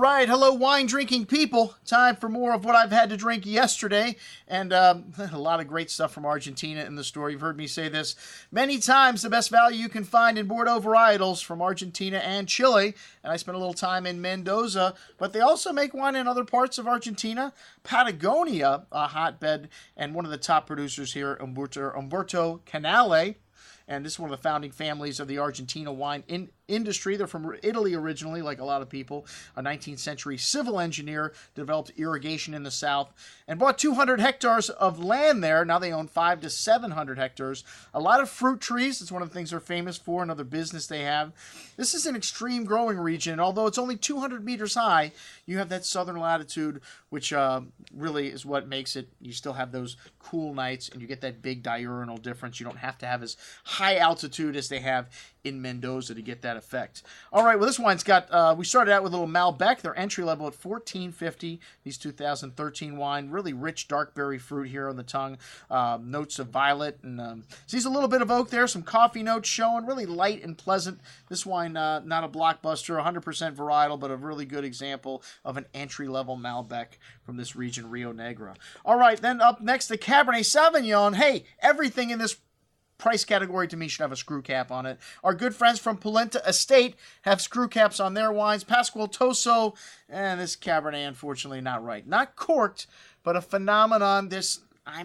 right, hello wine-drinking people. Time for more of what I've had to drink yesterday. And a lot of great stuff from Argentina in the store. You've heard me say this many times. The best value you can find in Bordeaux varietals from Argentina and Chile. And I spent a little time in Mendoza. But they also make wine in other parts of Argentina. Patagonia, a hotbed, and one of the top producers here, Humberto Canale. And this is one of the founding families of the Argentina wine industry. They're from Italy originally, like a lot of people. A 19th century civil engineer, developed irrigation in the south, and bought 200 hectares of land there. Now they own 500 to 700 hectares. A lot of fruit trees. It's one of the things they're famous for, another business they have. This is an extreme growing region. Although it's only 200 meters high, you have that southern latitude, which really is what makes it. You still have those cool nights, and you get that big diurnal difference. You don't have to have as high altitude as they have in Mendoza to get that effect. All right, well, this wine's got, we started out with a little Malbec. They're entry level at $14.50. These 2013 wine, really rich dark berry fruit here on the tongue. Notes of violet, and sees a little bit of oak there, some coffee notes showing, really light and pleasant. This wine, not a blockbuster, 100% varietal, but a really good example of an entry level Malbec from this region, Rio Negro. All right, then up next, the Cabernet Sauvignon. Hey, everything in this price category to me should have a screw cap on it. Our good friends from Polenta Estate have screw caps on their wines. Pascual Toso, and this Cabernet, unfortunately, not right. Not corked, but a phenomenon.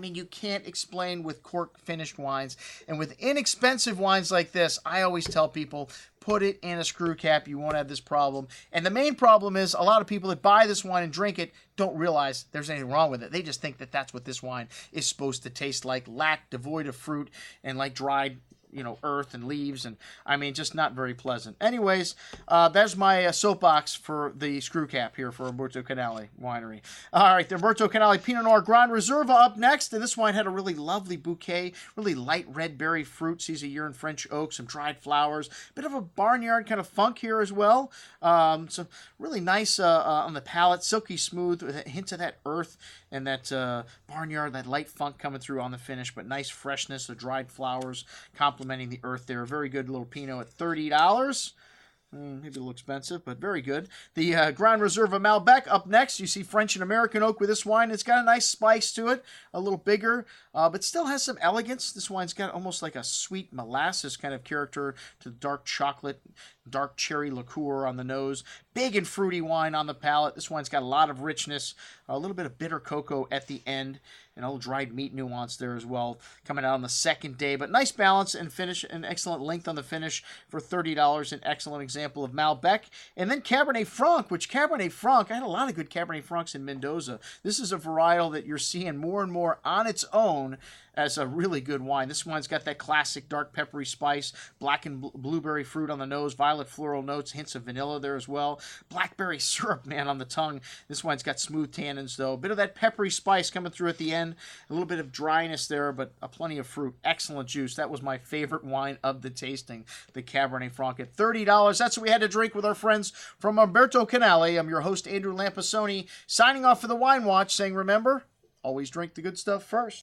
You can't explain with cork finished wines. And with inexpensive wines like this, I always tell people, put it in a screw cap. You won't have this problem. And the main problem is a lot of people that buy this wine and drink it don't realize there's anything wrong with it. They just think that that's what this wine is supposed to taste like. Lack, devoid of fruit, and like dried earth and leaves, and just not very pleasant. Anyways, that's my soapbox for the screw cap here for Humberto Canale Winery. All right, the Humberto Canale Pinot Noir Grand Reserva up next, and this wine had a really lovely bouquet, really light red berry fruit, sees a year in French oak, some dried flowers, bit of a barnyard kind of funk here as well. So really nice on the palate, silky smooth with a hint of that earth and that barnyard, that light funk coming through on the finish, but nice freshness, the dried flowers complementing the earth there. A very good little Pinot at $30. Maybe a little expensive, but very good. The Grand Reserva Malbec up next. You see French and American oak with this wine. It's got a nice spice to it, a little bigger, but still has some elegance. This wine's got almost like a sweet molasses kind of character to dark chocolate, dark cherry liqueur on the nose. Big and fruity wine on the palate. This wine's got a lot of richness, a little bit of bitter cocoa at the end, and a little dried meat nuance there as well, coming out on the second day. But nice balance and finish, and excellent length on the finish for $30. An excellent example of Malbec. And then Cabernet Franc, which Cabernet Franc, I had a lot of good Cabernet Francs in Mendoza. This is a varietal that you're seeing more and more on its own as a really good wine. This wine's got that classic dark peppery spice, black and blueberry fruit on the nose, violet floral notes, hints of vanilla there as well. Blackberry syrup, man, on the tongue. This wine's got smooth tannins, though. A bit of that peppery spice coming through at the end. A little bit of dryness there, but plenty of fruit. Excellent juice. That was my favorite wine of the tasting, the Cabernet Franc at $30. That's what we had to drink with our friends from Humberto Canale. I'm your host, Andrew Lampasoni, signing off for the Wine Watch, saying, remember, always drink the good stuff first.